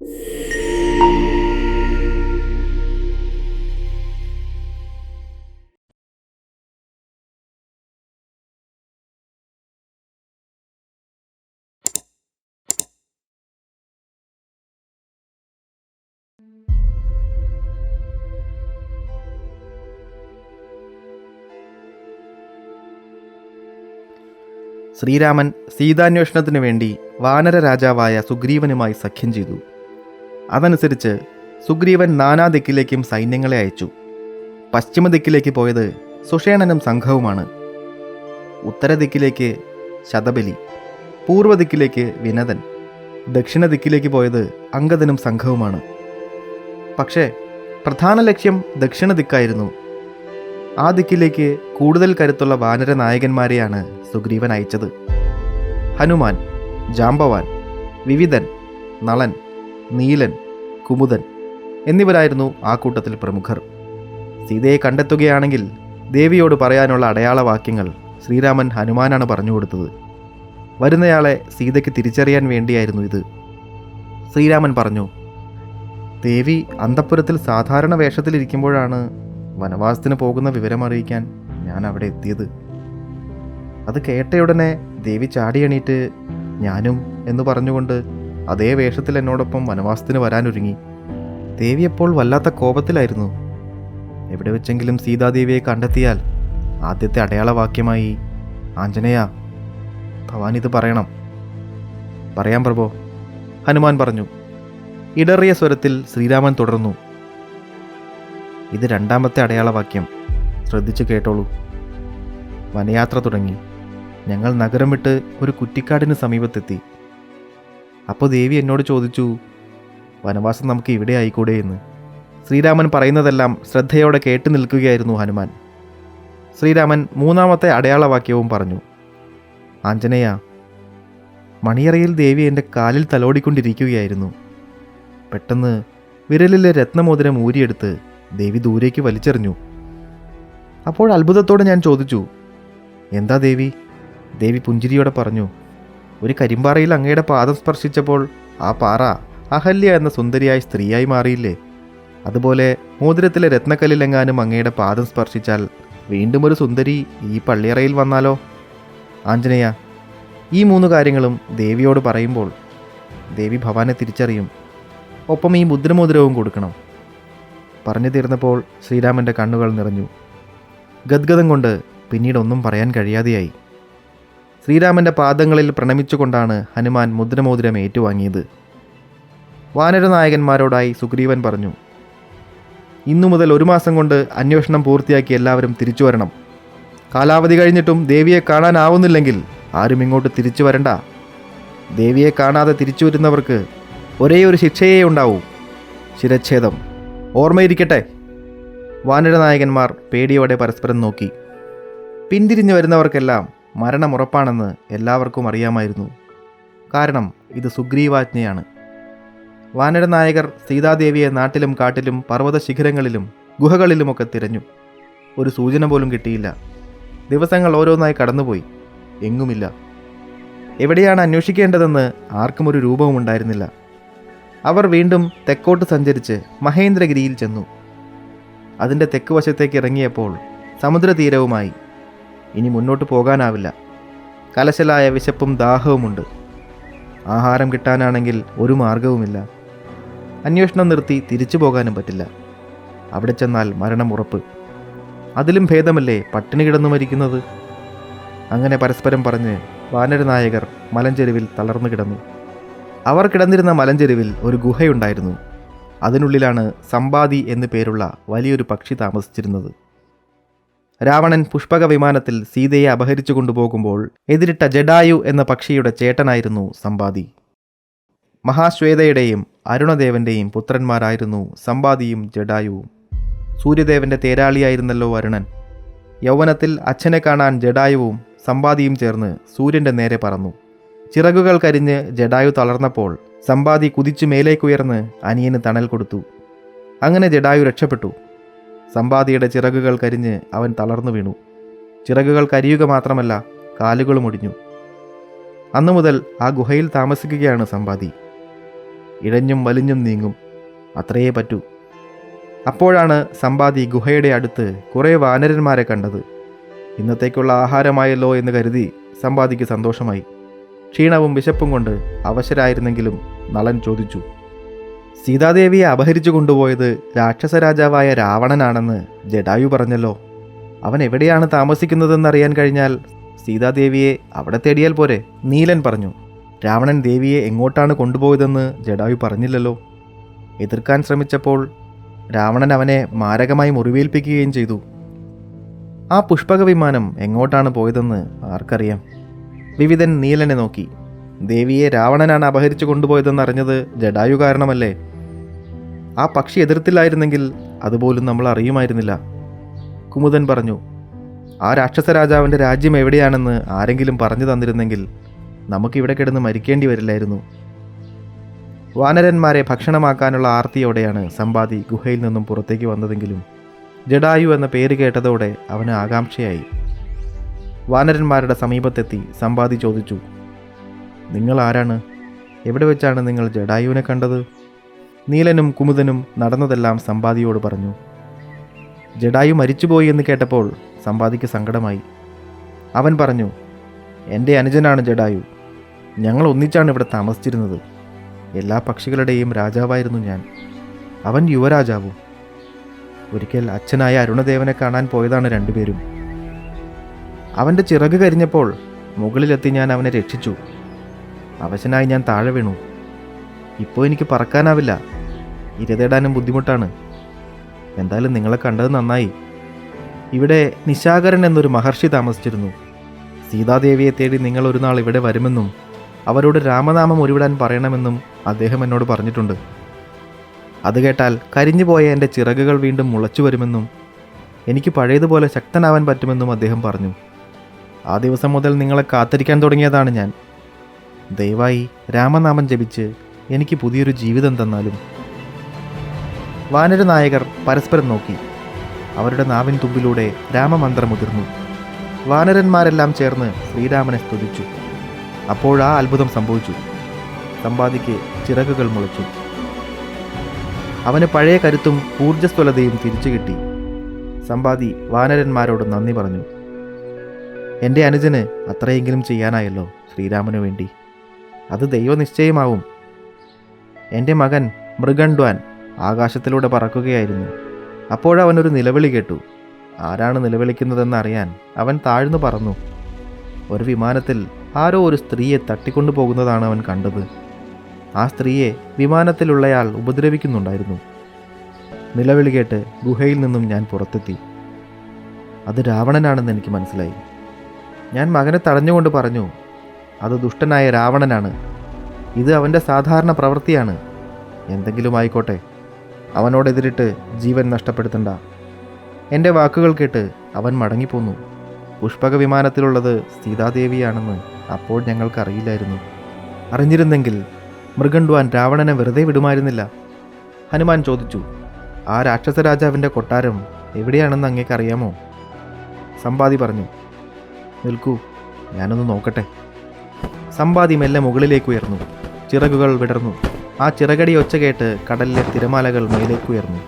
ശ്രീരാമൻ സീതാന്വേഷണത്തിനു വേണ്ടി വാനര രാജാവായ സുഗ്രീവനുമായി സഖ്യം ചെയ്തു. അതനുസരിച്ച് സുഗ്രീവൻ നാനാ ദിക്കിലേക്കും സൈന്യങ്ങളെ അയച്ചു. പശ്ചിമ ദിക്കിലേക്ക് പോയത് സുഷേണനും സംഘവുമാണ്. ഉത്തര ദിക്കിലേക്ക് ശതബലി, പൂർവ്വ ദിക്കിലേക്ക് വിനതൻ, ദക്ഷിണ ദിക്കിലേക്ക് പോയത് അംഗദനും സംഘവുമാണ്. പക്ഷേ പ്രധാന ലക്ഷ്യം ദക്ഷിണ ദിക്കായിരുന്നു. ആ ദിക്കിലേക്ക് കൂടുതൽ കരുത്തുള്ള വാനര നായകന്മാരെയാണ് സുഗ്രീവൻ അയച്ചത്. ഹനുമാൻ, ജാംബവാൻ, വിവിധൻ, നളൻ, നീലൻ, കുമുദൻ എന്നിവരായിരുന്നു ആ കൂട്ടത്തിൽ പ്രമുഖർ. സീതയെ കണ്ടെത്തുകയാണെങ്കിൽ ദേവിയോട് പറയാനുള്ള അടയാളവാക്യങ്ങൾ ശ്രീരാമൻ ഹനുമാനാണ് പറഞ്ഞുകൊടുത്തത്. വരുന്നയാളെ സീതയ്ക്ക് തിരിച്ചറിയാൻ വേണ്ടിയായിരുന്നു ഇത്. ശ്രീരാമൻ പറഞ്ഞു, ദേവി അന്തഃപുരത്തിൽ സാധാരണ വേഷത്തിലിരിക്കുമ്പോഴാണ് വനവാസത്തിന് പോകുന്ന വിവരമറിയിക്കാൻ ഞാൻ അവിടെ എത്തിയത്. അത് കേട്ടയുടനെ ദേവി ചാടിയണീറ്റ് ഞാനും എന്ന് പറഞ്ഞുകൊണ്ട് അതേ വേഷത്തിൽ എന്നോടൊപ്പം വനവാസത്തിന് വരാനൊരുങ്ങി. ദേവി അപ്പോൾ വല്ലാത്ത കോപത്തിലായിരുന്നു. എവിടെ വെച്ചെങ്കിലും സീതാദേവിയെ കണ്ടെത്തിയാൽ ആദ്യത്തെ അടയാളവാക്യമായി ആഞ്ജനേയ, ഭവാൻ ഇത് പറയണം. പറയാം പ്രഭോ, ഹനുമാൻ പറഞ്ഞു. ഇടറിയ സ്വരത്തിൽ ശ്രീരാമൻ തുടർന്നു, ഇത് രണ്ടാമത്തെ അടയാളവാക്യം, ശ്രദ്ധിച്ചു കേട്ടോളൂ. വനയാത്ര തുടങ്ങി. ഞങ്ങൾ നഗരം വിട്ട് ഒരു കുറ്റിക്കാടിന് സമീപത്തെത്തി. അപ്പോൾ ദേവി എന്നോട് ചോദിച്ചു, വനവാസം നമുക്ക് ഇവിടെ ആയിക്കൂടെ എന്ന്. ശ്രീരാമൻ പറയുന്നതെല്ലാം ശ്രദ്ധയോടെ കേട്ടു നിൽക്കുകയായിരുന്നു ഹനുമാൻ. ശ്രീരാമൻ മൂന്നാമത്തെ അടയാളവാക്യവും പറഞ്ഞു. ആഞ്ജനേയ, മണിയറയിൽ ദേവി എൻ്റെ കാലിൽ തലോടിക്കൊണ്ടിരിക്കുകയായിരുന്നു. പെട്ടെന്ന് വിരലിലെ രത്നമോതിരം ഊരിയെടുത്ത് ദേവി ദൂരേക്ക് വലിച്ചെറിഞ്ഞു. അപ്പോൾ അത്ഭുതത്തോടെ ഞാൻ ചോദിച്ചു, എന്താ ദേവി? ദേവി പുഞ്ചിരിയോടെ പറഞ്ഞു, ഒരു കരിമ്പാറയിൽ അങ്ങയുടെ പാദം സ്പർശിച്ചപ്പോൾ ആ പാറ അഹല്യ എന്ന സുന്ദരിയായ സ്ത്രീയായി മാറിയില്ലേ? അതുപോലെ മോതിരത്തിലെ രത്നക്കല്ലിലെങ്ങാനും അങ്ങയുടെ പാദം സ്പർശിച്ചാൽ വീണ്ടും ഒരു സുന്ദരി ഈ പള്ളിയറയിൽ വന്നാലോ? ആഞ്ജനേയ, ഈ മൂന്ന് കാര്യങ്ങളും ദേവിയോട് പറയുമ്പോൾ ദേവി ഭവാനെ തിരിച്ചറിയും. ഒപ്പം ഈ മുദ്രമോതിരവും കൊടുക്കണം. പറഞ്ഞു തീർന്നപ്പോൾ ശ്രീരാമൻ്റെ കണ്ണുകൾ നിറഞ്ഞു. ഗദ്ഗതം കൊണ്ട് പിന്നീട് ഒന്നും പറയാൻ കഴിയാതെയായി. ശ്രീരാമൻ്റെ പാദങ്ങളിൽ പ്രണമിച്ചുകൊണ്ടാണ് ഹനുമാൻ മുദ്രമോതിരം ഏറ്റുവാങ്ങിയത്. വാനരനായകന്മാരോടായി സുഗ്രീവൻ പറഞ്ഞു, ഇന്നു മുതൽ 1 മാസം കൊണ്ട് അന്വേഷണം പൂർത്തിയാക്കി എല്ലാവരും തിരിച്ചു വരണം. കാലാവധി കഴിഞ്ഞിട്ടും ദേവിയെ കാണാനാവുന്നില്ലെങ്കിൽ ആരും ഇങ്ങോട്ട് തിരിച്ചു വരണ്ട. ദേവിയെ കാണാതെ തിരിച്ചു വരുന്നവർക്ക് ഒരേ ഒരു ശിക്ഷയേ ഉണ്ടാവൂ, ശിരച്ഛേദം. ഓർമ്മയിരിക്കട്ടെ. വാനരനായകന്മാർ പേടിയോടെ പരസ്പരം നോക്കി. പിന്തിരിഞ്ഞു വരുന്നവർക്കെല്ലാം മരണമുറപ്പാണെന്ന് എല്ലാവർക്കും അറിയാമായിരുന്നു. കാരണം ഇത് സുഗ്രീവാജ്ഞയാണ്. വാനരനായകർ സീതാദേവിയെ നാട്ടിലും കാട്ടിലും പർവ്വത ശിഖരങ്ങളിലും ഗുഹകളിലുമൊക്കെ തിരഞ്ഞു. ഒരു സൂചന പോലും കിട്ടിയില്ല. ദിവസങ്ങൾ ഓരോന്നായി കടന്നുപോയി. എങ്ങുമില്ല. എവിടെയാണ് അന്വേഷിക്കേണ്ടതെന്ന് ആർക്കും ഒരു രൂപവും ഉണ്ടായിരുന്നില്ല. അവർ വീണ്ടും തെക്കോട്ട് സഞ്ചരിച്ച് മഹേന്ദ്രഗിരിയിൽ ചെന്നു. അതിൻ്റെ തെക്ക് വശത്തേക്ക് ഇറങ്ങിയപ്പോൾ സമുദ്രതീരവുമായി. ഇനി മുന്നോട്ട് പോകാനാവില്ല. കലശലായ വിശപ്പും ദാഹവുമുണ്ട്. ആഹാരം കിട്ടാനാണെങ്കിൽ ഒരു മാർഗവുമില്ല. അന്വേഷണം നിർത്തി തിരിച്ചു പോകാനും പറ്റില്ല. അവിടെ ചെന്നാൽ മരണം ഉറപ്പ്. അതിലും ഭേദമല്ലേ പട്ടിണി കിടന്നു മരിക്കുന്നത്? അങ്ങനെ പരസ്പരം പറഞ്ഞ് വാനരനായകർ മലഞ്ചെരുവിൽ തളർന്നു കിടന്നു. അവർ കിടന്നിരുന്ന മലഞ്ചെരുവിൽ ഒരു ഗുഹയുണ്ടായിരുന്നു. അതിനുള്ളിലാണ് സമ്പാദി എന്നു പേരുള്ള വലിയൊരു പക്ഷി താമസിച്ചിരുന്നത്. രാവണൻ പുഷ്പക വിമാനത്തിൽ സീതയെ അപഹരിച്ചു കൊണ്ടുപോകുമ്പോൾ എതിരിട്ട ജഡായു എന്ന പക്ഷിയുടെ ചേട്ടനായിരുന്നു സമ്പാദി. മഹാശ്വേതയുടെയും അരുണദേവൻ്റെയും പുത്രന്മാരായിരുന്നു സമ്പാദിയും ജഡായുവും. സൂര്യദേവൻ്റെ തേരാളിയായിരുന്നല്ലോ അരുണൻ. യൗവനത്തിൽ അച്ഛനെ കാണാൻ ജഡായുവും സമ്പാദിയും ചേർന്ന് സൂര്യൻ്റെ നേരെ പറന്നു. ചിറകുകൾ കരിഞ്ഞ് ജഡായു തളർന്നപ്പോൾ സമ്പാദി കുതിച്ചു മേലേക്കുയർന്ന് അനിയന് തണൽ കൊടുത്തു. അങ്ങനെ ജഡായു രക്ഷപ്പെട്ടു. സമ്പാദിയുടെ ചിറകുകൾ കരിഞ്ഞ് അവൻ തളർന്നു വീണു. ചിറകുകൾ കരിയുക മാത്രമല്ല, കാലുകളും ഒടിഞ്ഞു. അന്നു മുതൽ ആ ഗുഹയിൽ താമസിക്കുകയാണ് സമ്പാദി. ഇഴഞ്ഞും വലിഞ്ഞും നീങ്ങും. അത്രയേ പറ്റൂ. അപ്പോഴാണ് സമ്പാദി ഗുഹയുടെ അടുത്ത് കുറേ വാനരന്മാരെ കണ്ടത്. ഇന്നത്തേക്കുള്ള ആഹാരമായല്ലോ എന്ന് കരുതി സമ്പാദിക്ക് സന്തോഷമായി. ക്ഷീണവും വിശപ്പും കൊണ്ട് അവശരായിരുന്നെങ്കിലും നളൻ ചോദിച്ചു, സീതാദേവിയെ അപഹരിച്ചു കൊണ്ടുപോയത് രാക്ഷസരാജാവായ രാവണനാണെന്ന് ജടായു പറഞ്ഞല്ലോ. അവൻ എവിടെയാണ് താമസിക്കുന്നതെന്നറിയാൻ കഴിഞ്ഞാൽ സീതാദേവിയെ അവിടെ തേടിയാൽ പോരെ? നീലൻ പറഞ്ഞു. രാവണൻ ദേവിയെ എങ്ങോട്ടാണ് കൊണ്ടുപോയതെന്ന് ജടായു പറഞ്ഞില്ലല്ലോ. എതിർക്കാൻ ശ്രമിച്ചപ്പോൾ രാവണൻ അവനെ മാരകമായി മുറിവേൽപ്പിക്കുകയും ചെയ്തു. ആ പുഷ്പക വിമാനം എങ്ങോട്ടാണ് പോയതെന്ന് ആർക്കറിയാം? വിവിധൻ നീലനെ നോക്കി. ദേവിയെ രാവണനാണ് അപഹരിച്ചു കൊണ്ടുപോയതെന്നറിഞ്ഞത് ജടായു കാരണമല്ലേ? ആ പക്ഷി എതിർത്തില്ലായിരുന്നെങ്കിൽ അതുപോലും നമ്മൾ അറിയുമായിരുന്നില്ല. കുമുദൻ പറഞ്ഞു. ആ രാക്ഷസരാജാവിൻ്റെ രാജ്യം എവിടെയാണെന്ന് ആരെങ്കിലും പറഞ്ഞു തന്നിരുന്നെങ്കിൽ നമുക്കിവിടെ കിടന്ന് മരിക്കേണ്ടി വരില്ലായിരുന്നു. വാനരന്മാരെ ഭക്ഷണമാക്കാനുള്ള ആർത്തിയോടെയാണ് സമ്പാദി ഗുഹയിൽ നിന്നും പുറത്തേക്ക് വന്നതെങ്കിലും ജടായു എന്ന പേര് കേട്ടതോടെ അവന് ആകാംക്ഷയായി. വാനരന്മാരുടെ സമീപത്തെത്തി സമ്പാദി ചോദിച്ചു, നിങ്ങൾ ആരാണ്? എവിടെ വെച്ചാണ് നിങ്ങൾ ജടായുവിനെ കണ്ടത്? നീലനും കുമുദനും നടന്നതെല്ലാം സമ്പാദിയോട് പറഞ്ഞു. ജടായു മരിച്ചുപോയി എന്ന് കേട്ടപ്പോൾ സമ്പാദിക്ക് സങ്കടമായി. അവൻ പറഞ്ഞു, എൻ്റെ അനുജനാണ് ജടായു. ഞങ്ങൾ ഒന്നിച്ചാണ് ഇവിടെ താമസിച്ചിരുന്നത്. എല്ലാ പക്ഷികളുടെയും രാജാവായിരുന്നു ഞാൻ. അവൻ യുവരാജാവും. ഒരിക്കൽ അച്ഛനായ അരുണദേവനെ കാണാൻ പോയതാണ് രണ്ടുപേരും. അവൻ്റെ ചിറക് കരിഞ്ഞപ്പോൾ മുകളിലെത്തി ഞാൻ അവനെ രക്ഷിച്ചു. അവശനായി ഞാൻ താഴെ വീണു. ഇപ്പോൾ എനിക്ക് പറക്കാനാവില്ല. ഇരതേടാനും ബുദ്ധിമുട്ടാണ്. എന്തായാലും നിങ്ങളെ കണ്ടത് നന്നായി. ഇവിടെ നിശാകരൻ എന്നൊരു മഹർഷി താമസിച്ചിരുന്നു. സീതാദേവിയെ തേടി നിങ്ങൾ ഒരു നാൾ ഇവിടെ വരുമെന്നും അവരോട് രാമനാമം ഉരുവിടാൻ പറയണമെന്നും അദ്ദേഹം എന്നോട് പറഞ്ഞിട്ടുണ്ട്. അത് കേട്ടാൽ കരിഞ്ഞുപോയ എൻ്റെ ചിറകുകൾ വീണ്ടും മുളച്ചു വരുമെന്നും എനിക്ക് പഴയതുപോലെ ശക്തനാവാൻ പറ്റുമെന്നും അദ്ദേഹം പറഞ്ഞു. ആ ദിവസം മുതൽ നിങ്ങളെ കാത്തിരിക്കാൻ തുടങ്ങിയതാണ് ഞാൻ. ദയവായി രാമനാമം ജപിച്ച് എനിക്ക് പുതിയൊരു ജീവിതം തന്നാലും. വാനര നായകർ പരസ്പരം നോക്കി. അവരുടെ നാവിൻ തുമ്പിലൂടെ രാമമന്ത്രം മുതിർന്നു. വാനരന്മാരെല്ലാം ചേർന്ന് ശ്രീരാമനെ സ്തുതിച്ചു. അപ്പോഴാ അത്ഭുതം സംഭവിച്ചു. സമ്പാദിക്ക് ചിറകുകൾ മുളച്ചു. അവന് പഴയ കരുത്തും ഊർജ്ജസ്വലതയും തിരിച്ചു കിട്ടി. സമ്പാദി വാനരന്മാരോട് നന്ദി പറഞ്ഞു. എൻ്റെ അനുജന് അത്രയെങ്കിലും ചെയ്യാനായല്ലോ ശ്രീരാമനു വേണ്ടി. അത് ദൈവനിശ്ചയമാവും. എൻ്റെ മകൻ മൃഗണ്ഡ്വാൻ ആകാശത്തിലൂടെ പറക്കുകയായിരുന്നു. അപ്പോഴവനൊരു നിലവിളി കേട്ടു. ആരാണ് നിലവിളിക്കുന്നതെന്ന് അറിയാൻ അവൻ താഴ്ന്നു പറന്നു. ഒരു വിമാനത്തിൽ ആരോ ഒരു സ്ത്രീയെ തട്ടിക്കൊണ്ടു പോകുന്നതാണ് അവൻ കണ്ടത്. ആ സ്ത്രീയെ വിമാനത്തിലുള്ളയാൾ ഉപദ്രവിക്കുന്നുണ്ടായിരുന്നു. നിലവിളി കേട്ട് ഗുഹയിൽ നിന്നും ഞാൻ പുറത്തെത്തി. അത് രാവണനാണെന്ന് എനിക്ക് മനസ്സിലായി. ഞാൻ മകനെ തടഞ്ഞുകൊണ്ട് പറഞ്ഞു, അത് ദുഷ്ടനായ രാവണനാണ്. ഇത് അവൻ്റെ സാധാരണ പ്രവൃത്തിയാണ്. എന്തെങ്കിലും ആയിക്കോട്ടെ, അവനോടെതിരിട്ട് ജീവൻ നഷ്ടപ്പെടുത്തണ്ട. എൻ്റെ വാക്കുകൾ കേട്ട് അവൻ മടങ്ങിപ്പോന്നു. പുഷ്പക വിമാനത്തിലുള്ളത് സീതാദേവിയാണെന്ന് അപ്പോൾ ഞങ്ങൾക്കറിയില്ലായിരുന്നു. അറിഞ്ഞിരുന്നെങ്കിൽ മൃഗണ്ഡ്വാൻ രാവണനെ വെറുതെ വിടുമായിരുന്നില്ല. ഹനുമാൻ ചോദിച്ചു, ആ രാക്ഷസരാജാവിൻ്റെ കൊട്ടാരം എവിടെയാണെന്ന് അങ്ങേക്കറിയാമോ? സമ്പാദി പറഞ്ഞു, നിൽക്കൂ, ഞാനൊന്ന് നോക്കട്ടെ. സമ്പാദി മെല്ലെ മുകളിലേക്ക് ഉയർന്നു. ചിറകുകൾ വിടർന്നു. ആ ചിറകടി ഒച്ച കേട്ട് കടലിലെ തിരമാലകൾ മേലേക്കുയർന്നു.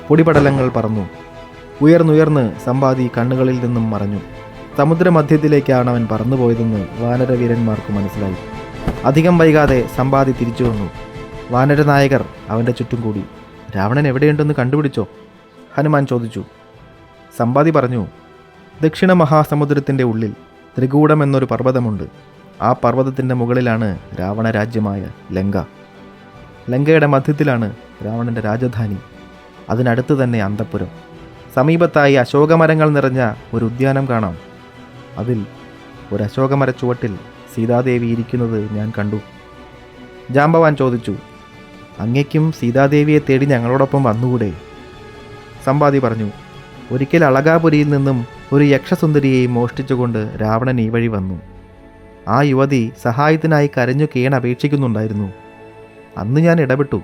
പൊടിപടലങ്ങൾ പറന്നു. ഉയർന്നുയർന്ന് സമ്പാദി കണ്ണുകളിൽ നിന്നും മറഞ്ഞു. സമുദ്രമധ്യത്തിലേക്കാണ് അവൻ പറന്നുപോയതെന്ന് വാനരവീരന്മാർക്ക് മനസ്സിലായി. അധികം വൈകാതെ സമ്പാദി തിരിച്ചു വന്നു. വാനരനായകർ അവൻ്റെ ചുറ്റും കൂടി. രാവണൻ എവിടെയുണ്ടെന്ന് കണ്ടുപിടിച്ചോ? ഹനുമാൻ ചോദിച്ചു. സമ്പാദി പറഞ്ഞു, ദക്ഷിണ മഹാസമുദ്രത്തിൻ്റെ ഉള്ളിൽ ത്രികൂടം എന്നൊരു പർവ്വതമുണ്ട്. ആ പർവ്വതത്തിൻ്റെ മുകളിലാണ് രാവണരാജ്യമായ ലങ്ക. ലങ്കയുടെ മധ്യത്തിലാണ് രാവണൻ്റെ രാജധാനി. അതിനടുത്ത് തന്നെ അന്തഃപുരം. സമീപത്തായി അശോകമരങ്ങൾ നിറഞ്ഞ ഒരു ഉദ്യാനം കാണാം. അതിൽ ഒരു അശോകമര ചുവട്ടിൽ സീതാദേവി ഇരിക്കുന്നത് ഞാൻ കണ്ടു. ജാംബവാൻ ചോദിച്ചു, അങ്ങയ്ക്കും സീതാദേവിയെ തേടി ഞങ്ങളോടൊപ്പം വന്നുകൂടെ? സമ്പാദി പറഞ്ഞു, ഒരിക്കൽ അളകാപുരിയിൽ നിന്നും ഒരു യക്ഷസുന്ദരിയെ മോഷ്ടിച്ചുകൊണ്ട് രാവണൻ ഈ വഴി വന്നു. ആ യുവതി സഹായത്തിനായി കരഞ്ഞു കേണപേക്ഷിക്കുന്നുണ്ടായിരുന്നു. അന്ന് ഞാൻ ഇടപെട്ടു.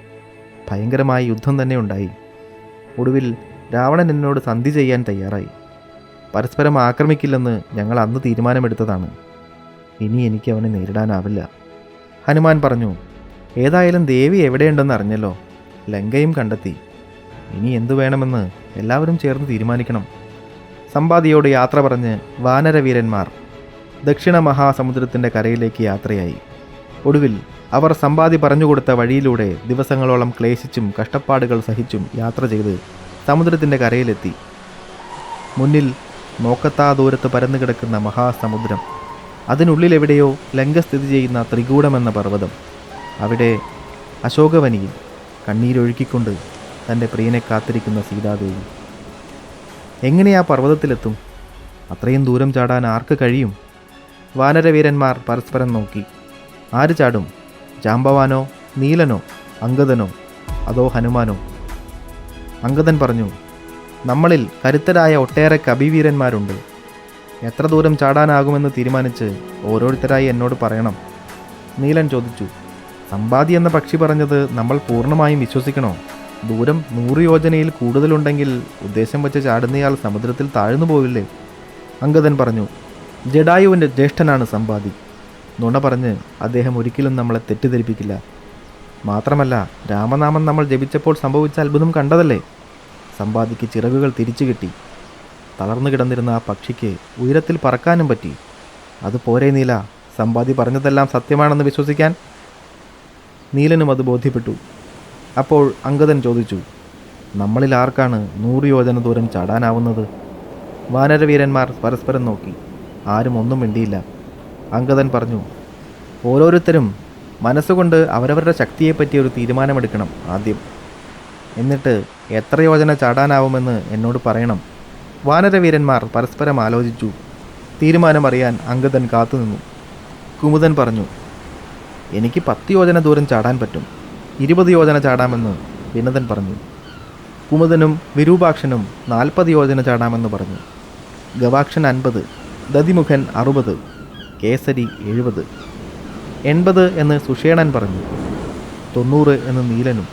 ഭയങ്കരമായ യുദ്ധം തന്നെ ഉണ്ടായി. ഒടുവിൽ രാവണൻ എന്നോട് സന്ധി ചെയ്യാൻ തയ്യാറായി. പരസ്പരം ആക്രമിക്കില്ലെന്ന് ഞങ്ങൾ അന്ന് തീരുമാനമെടുത്തതാണ്. ഇനി എനിക്ക് അവനെ നേരിടാനാവില്ല. ഹനുമാൻ പറഞ്ഞു, ഏതായാലും ദേവി എവിടെയുണ്ടെന്ന് അറിഞ്ഞല്ലോ, ലങ്കയും കണ്ടെത്തി. ഇനി എന്തു വേണമെന്ന് എല്ലാവരും ചേർന്ന് തീരുമാനിക്കണം. സമ്പാദിയോട് യാത്ര പറഞ്ഞ് വാനരവീരന്മാർ ദക്ഷിണ മഹാസമുദ്രത്തിൻ്റെ കരയിലേക്ക് യാത്രയായി. ഒടുവിൽ അവർ സമ്പാദി പറഞ്ഞുകൊടുത്ത വഴിയിലൂടെ ദിവസങ്ങളോളം ക്ലേശിച്ചും കഷ്ടപ്പാടുകൾ സഹിച്ചും യാത്ര ചെയ്ത് സമുദ്രത്തിൻ്റെ കരയിലെത്തി. മുന്നിൽ നോക്കത്താ ദൂരത്ത് പരന്നു കിടക്കുന്ന മഹാസമുദ്രം, അതിനുള്ളിലെവിടെയോ ലങ്ക സ്ഥിതി ചെയ്യുന്ന ത്രികൂടമെന്ന പർവ്വതം. അവിടെ അശോകവനിയിൽ കണ്ണീരൊഴുക്കിക്കൊണ്ട് തൻ്റെ പ്രിയനെ കാത്തിരിക്കുന്ന സീതാദേവി. എങ്ങനെ ആ പർവ്വതത്തിലെത്തും? അത്രയും ദൂരം ചാടാൻ ആർക്ക് കഴിയും? വാനരവീരന്മാർ പരസ്പരം നോക്കി. ആര് ചാടും? ജാംബവാനോ, നീലനോ, അംഗദനോ, അതോ ഹനുമാനോ? അംഗദൻ പറഞ്ഞു, നമ്മളിൽ കരുത്തരായ ഒട്ടേറെ കവിവീരന്മാരുണ്ട്. എത്ര ദൂരം ചാടാനാകുമെന്ന് തീരുമാനിച്ച് ഓരോരുത്തരായി എന്നോട് പറയണം. നീലൻ ചോദിച്ചു, സമ്പാദി എന്ന പക്ഷി പറഞ്ഞത് നമ്മൾ പൂർണ്ണമായും വിശ്വസിക്കണോ? ദൂരം 100 യോജനയിൽ കൂടുതലുണ്ടെങ്കിൽ ഉദ്ദേശം വെച്ച് ചാടുന്നയാൾ സമുദ്രത്തിൽ താഴ്ന്നു പോവില്ലേ? അംഗദൻ പറഞ്ഞു, ജഡായുവിൻ്റെ ജ്യേഷ്ഠനാണ് സമ്പാദി. നുണ പറഞ്ഞ് അദ്ദേഹം ഒരിക്കലും നമ്മളെ തെറ്റിദ്ധരിപ്പിക്കില്ല. മാത്രമല്ല, രാമനാമം നമ്മൾ ജപിച്ചപ്പോൾ സംഭവിച്ച അത്ഭുതം കണ്ടതല്ലേ? സമ്പാദിക്ക് ചിറകുകൾ തിരിച്ചു കിട്ടി. തളർന്നു കിടന്നിരുന്ന ആ പക്ഷിക്ക് ഉയരത്തിൽ പറക്കാനും പറ്റി. അത് പോരെ നീല, സമ്പാദി പറഞ്ഞതെല്ലാം സത്യമാണെന്ന് വിശ്വസിക്കാൻ? നീലനും അത് ബോധ്യപ്പെട്ടു. അപ്പോൾ അംഗദൻ ചോദിച്ചു, നമ്മളിൽ ആർക്കാണ് 100 യോജന ദൂരം ചാടാനാവുന്നത്? വാനരവീരന്മാർ പരസ്പരം നോക്കി. ആരും ഒന്നും മിണ്ടിയില്ല. അംഗദൻ പറഞ്ഞു, ഓരോരുത്തരും മനസ്സുകൊണ്ട് അവരവരുടെ ശക്തിയെപ്പറ്റി ഒരു തീരുമാനമെടുക്കണം ആദ്യം. എന്നിട്ട് എത്ര യോജന ചാടാനാവുമെന്ന് എന്നോട് പറയണം. വാനരവീരന്മാർ പരസ്പരം ആലോചിച്ചു. തീരുമാനമറിയാൻ അംഗദൻ കാത്തുനിന്നു. കുമുദൻ പറഞ്ഞു, എനിക്ക് 10 യോജന ദൂരം ചാടാൻ പറ്റും. 20 യോജന ചാടാമെന്ന് വിനതൻ പറഞ്ഞു. കുമുദനും വിരൂപാക്ഷനും 40 യോജന ചാടാമെന്ന് പറഞ്ഞു. ഗവാക്ഷൻ 50, ദതിമുഖൻ 60, കേസരി 70, 80 എന്ന് സുഷേണൻ പറഞ്ഞു. 90 എന്ന് നീലനും.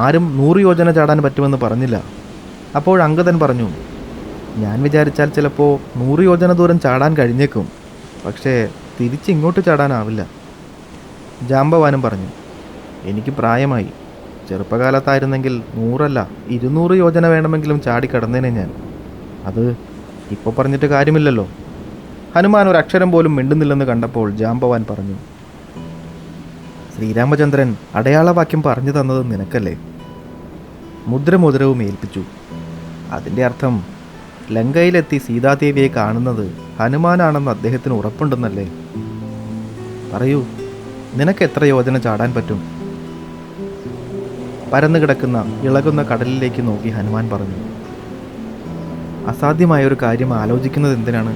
ആരും 100 യോജന ചാടാൻ പറ്റുമെന്ന് പറഞ്ഞില്ല. അപ്പോൾ അംഗദൻ പറഞ്ഞു, ഞാൻ വിചാരിച്ചാൽ ചിലപ്പോൾ 100 യോജന ദൂരം ചാടാൻ കഴിഞ്ഞേക്കും, പക്ഷേ തിരിച്ചിങ്ങോട്ട് ചാടാനാവില്ല. ജാംബവാനും പറഞ്ഞു, എനിക്ക് പ്രായമായി. ചെറുപ്പകാലത്തായിരുന്നെങ്കിൽ 100 അല്ല 200 യോജന വേണമെങ്കിലും ചാടിക്കടന്നേനെ ഞാൻ. അത് ഇപ്പോൾ പറഞ്ഞിട്ട് കാര്യമില്ലല്ലോ. ഹനുമാൻ ഒരു അക്ഷരം പോലും മിണ്ടുന്നില്ലെന്ന് കണ്ടപ്പോൾ ജാംബവാൻ പറഞ്ഞു, ശ്രീരാമചന്ദ്രൻ അടയാളവാക്യം പറഞ്ഞു തന്നത് നിനക്കല്ലേ? മുദ്രമോതിരവും ഏൽപ്പിച്ചു. അതിൻ്റെ അർത്ഥം ലങ്കയിലെത്തി സീതാദേവിയെ കാണുന്നത് ഹനുമാനാണെന്ന് അദ്ദേഹത്തിന് ഉറപ്പുണ്ടെന്നല്ലേ? പറയൂ, നിനക്ക് എത്ര യോജന ചാടാൻ പറ്റും? പരന്നു കിടക്കുന്ന ഇളകുന്ന കടലിലേക്ക് നോക്കി ഹനുമാൻ പറഞ്ഞു, അസാധ്യമായൊരു കാര്യം ആലോചിക്കുന്നത് എന്തിനാണ്?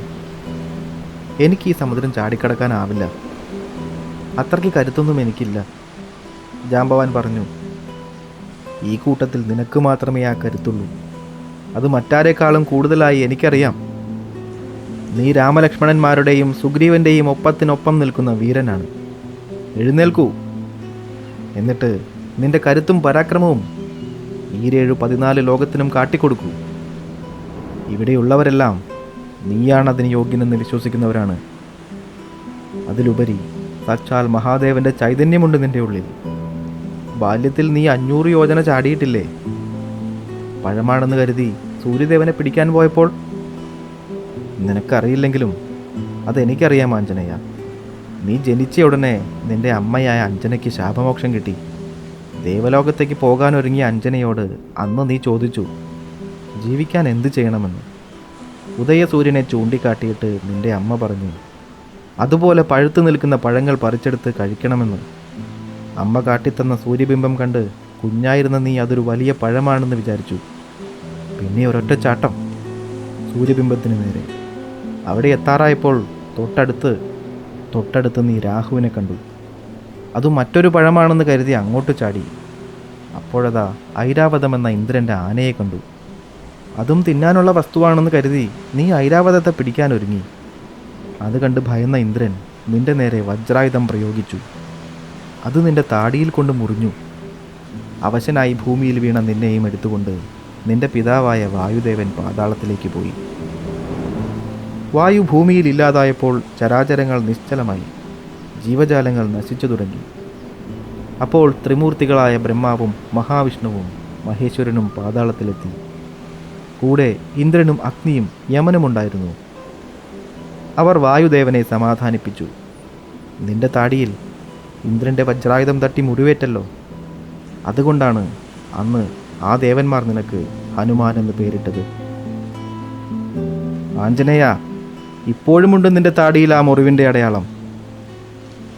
എനിക്ക് ഈ സമുദ്രം ചാടിക്കടക്കാനാവില്ല. അത്രയ്ക്ക് കരുത്തൊന്നും എനിക്കില്ല. ജാംബവാൻ പറഞ്ഞു, ഈ കൂട്ടത്തിൽ നിനക്ക് മാത്രമേ ആ കരുത്തുള്ളൂ. അത് മറ്റാരേക്കാളും കൂടുതലായി എനിക്കറിയാം. നീ രാമലക്ഷ്മണന്മാരുടെയും സുഗ്രീവൻ്റെയും ഒപ്പത്തിനൊപ്പം നിൽക്കുന്ന വീരനാണ്. എഴുന്നേൽക്കൂ. എന്നിട്ട് നിന്റെ കരുത്തും പരാക്രമവും ഈ 14 ലോകത്തിനും കാട്ടിക്കൊടുക്കൂ. ഇവിടെയുള്ളവരെല്ലാം നീയാണതിന് യോഗ്യനെന്ന് വിശ്വസിക്കുന്നവരാണ്. അതിലുപരി സാക്ഷാൽ മഹാദേവൻ്റെ ചൈതന്യമുണ്ട് നിന്റെ ഉള്ളിൽ. ബാല്യത്തിൽ നീ 500 യോജന ചാടിയിട്ടില്ലേ? പഴമാണെന്ന് കരുതി സൂര്യദേവനെ പിടിക്കാൻ പോയപ്പോൾ? നിനക്കറിയില്ലെങ്കിലും അതെനിക്കറിയാം ആഞ്ജനേയ. നീ ജനിച്ച ഉടനെ നിന്റെ അമ്മയായ അഞ്ജനയ്ക്ക് ശാപമോക്ഷം കിട്ടി. ദേവലോകത്തേക്ക് പോകാനൊരുങ്ങിയ അഞ്ജനയോട് അന്ന് നീ ചോദിച്ചു, ജീവിക്കാൻ എന്തു ചെയ്യണമെന്ന്. ഉദയസൂര്യനെ ചൂണ്ടിക്കാട്ടിയിട്ട് നിന്റെ അമ്മ പറഞ്ഞു, അതുപോലെ പഴുത്തു നിൽക്കുന്ന പഴങ്ങൾ പറിച്ചെടുത്ത് കഴിക്കണമെന്ന്. അമ്മ കാട്ടിത്തന്ന സൂര്യബിംബം കണ്ട് കുഞ്ഞായിരുന്ന നീ അതൊരു വലിയ പഴമാണെന്ന് വിചാരിച്ചു. പിന്നെ ഒരൊറ്റ ചാട്ടം സൂര്യബിംബത്തിന് നേരെ. അവിടെ എത്താറായപ്പോൾ തൊട്ടടുത്ത് നീ രാഹുവിനെ കണ്ടു. അത് മറ്റൊരു പഴമാണെന്ന് കരുതി അങ്ങോട്ട് ചാടി. അപ്പോഴതാ ഐരാവതമെന്ന ഇന്ദ്രൻ്റെ ആനയെ കണ്ടു. അതും തിന്നാനുള്ള വസ്തുവാണെന്ന് കരുതി നീ ഐരാവതത്തെ പിടിക്കാനൊരുങ്ങി. അത് കണ്ട് ഭയന്ന ഇന്ദ്രൻ നിന്റെ നേരെ വജ്രായുധം പ്രയോഗിച്ചു. അത് നിന്റെ താടിയിൽ കൊണ്ട് മുറിഞ്ഞു. അവശനായി ഭൂമിയിൽ വീണ നിന്നെയും എടുത്തുകൊണ്ട് നിന്റെ പിതാവായ വായുദേവൻ പാതാളത്തിലേക്ക് പോയി. വായു ഭൂമിയിൽ ഇല്ലാതായപ്പോൾ ചരാചരങ്ങൾ നിശ്ചലമായി. ജീവജാലങ്ങൾ നശിച്ചു തുടങ്ങി. അപ്പോൾ ത്രിമൂർത്തികളായ ബ്രഹ്മാവും മഹാവിഷ്ണുവും മഹേശ്വരനും പാതാളത്തിലെത്തി. കൂടെ ഇന്ദ്രനും അഗ്നിയും യമനുമുണ്ടായിരുന്നു. അവർ വായുദേവനെ സമാധാനിപ്പിച്ചു. നിന്റെ താടിയിൽ ഇന്ദ്രൻ്റെ വജ്രായുധം തട്ടി മുറിവേറ്റല്ലോ, അതുകൊണ്ടാണ് അന്ന് ആ ദേവന്മാർ നിനക്ക് ഹനുമാൻ എന്ന് പേരിട്ടത്. ആഞ്ജനേയ, ഇപ്പോഴുമുണ്ട് നിന്റെ താടിയിൽ ആ മുറിവിൻ്റെ അടയാളം.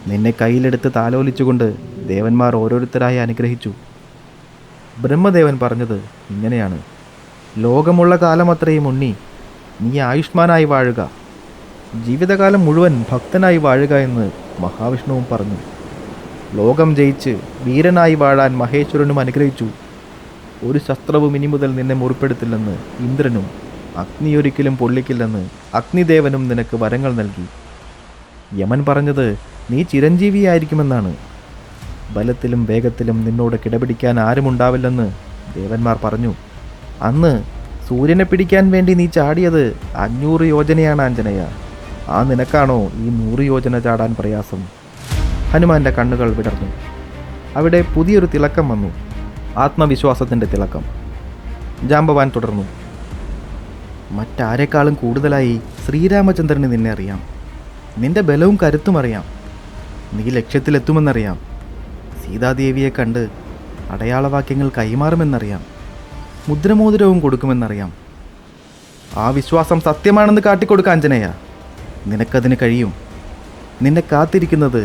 നിന്നെ കയ്യിലെടുത്ത് താലോലിച്ചുകൊണ്ട് ദേവന്മാർ ഓരോരുത്തരായി അനുഗ്രഹിച്ചു. ബ്രഹ്മദേവൻ പറഞ്ഞത് ഇങ്ങനെയാണ്: ലോകമുള്ള കാലമത്രയും ഉണ്ണി, നീ ആയുഷ്മാനായി വാഴുക, ജീവിതകാലം മുഴുവൻ ഭക്തനായി വാഴുക എന്ന് മഹാവിഷ്ണുവും പറഞ്ഞു. ലോകം ജയിച്ച് വീരനായി വാഴാൻ മഹേശ്വരനും അനുഗ്രഹിച്ചു. ഒരു ശസ്ത്രവും ഇനി മുതൽ നിന്നെ മുറിപ്പെടുത്തില്ലെന്ന് ഇന്ദ്രനും, അഗ്നിയൊരിക്കലും പൊള്ളിക്കില്ലെന്ന് അഗ്നിദേവനും നിനക്ക് വരങ്ങൾ നൽകി. യമൻ പറഞ്ഞത് നീ ചിരഞ്ജീവിയായിരിക്കുമെന്നാണ്. ബലത്തിലും വേഗത്തിലും നിന്നോട് കിടപിടിക്കാൻ ആരുമുണ്ടാവില്ലെന്ന് ദേവന്മാർ പറഞ്ഞു. അന്ന് സൂര്യനെ പിടിക്കാൻ വേണ്ടി നീ ചാടിയത് 500 യോജനയാണ് ആഞ്ജനേയ. ആ നിനക്കാണോ ഈ 100 യോജന ചാടാൻ പ്രയാസം? ഹനുമാന്റെ കണ്ണുകൾ വിടർന്നു. അവിടെ പുതിയൊരു തിളക്കം വന്നു, ആത്മവിശ്വാസത്തിൻ്റെ തിളക്കം. ജാംബവാൻ തുടർന്നു: മറ്റാരെക്കാളും കൂടുതലായി ശ്രീരാമചന്ദ്രന് നിന്നെ അറിയാം. നിന്റെ ബലവും കരുത്തും അറിയാം. നീ ലക്ഷ്യത്തിലെത്തുമെന്നറിയാം. സീതാദേവിയെ കണ്ട് അടയാളവാക്യങ്ങൾ കൈമാറുമെന്നറിയാം. മുദ്രമോതിരവും കൊടുക്കുമെന്നറിയാം. ആ വിശ്വാസം സത്യമാണെന്ന് കാട്ടിക്കൊടുക്ക ആഞ്ജനേയ. നിനക്കതിന് കഴിയും. നിന്നെ കാത്തിരിക്കുന്നത്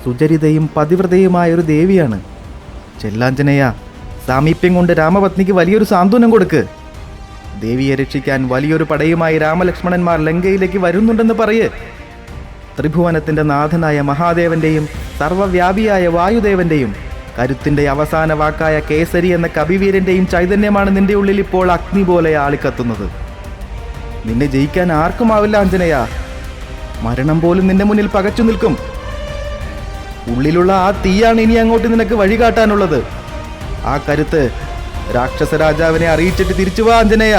സുചരിതയും പതിവ്രതയുമായൊരു ദേവിയാണ്. ചെല്ലാഞ്ജനേയ, സാമീപ്യം കൊണ്ട് രാമപത്നിക്ക് വലിയൊരു സാന്ത്വനം കൊടുക്ക്. ദേവിയെ രക്ഷിക്കാൻ വലിയൊരു പടയുമായി രാമലക്ഷ്മണന്മാർ ലങ്കയിലേക്ക് വരുന്നുണ്ടെന്ന് പറയ്. ത്രിഭുവനത്തിൻ്റെ നാഥനായ മഹാദേവൻ്റെയും സർവ്വവ്യാപിയായ വായുദേവൻ്റെയും കരുത്തിൻ്റെ അവസാന വാക്കായ കേസരി എന്ന കവിവീരൻ്റെയും ചൈതന്യമാണ് നിന്റെ ഉള്ളിൽ ഇപ്പോൾ അഗ്നി പോലെ ആളിക്കത്തുന്നത്. നിന്നെ ജയിക്കാൻ ആർക്കുമാവില്ല ആഞ്ജനേയ. മരണം പോലും നിന്റെ മുന്നിൽ പകച്ചു നിൽക്കും. ഉള്ളിലുള്ള ആ തീയാണ് ഇനി അങ്ങോട്ട് നിനക്ക് വഴികാട്ടാനുള്ളത്. ആ കരുത്ത് രാക്ഷസ രാജാവിനെ അറിയിച്ചിട്ട് തിരിച്ചു വാ ആഞ്ജനേയ.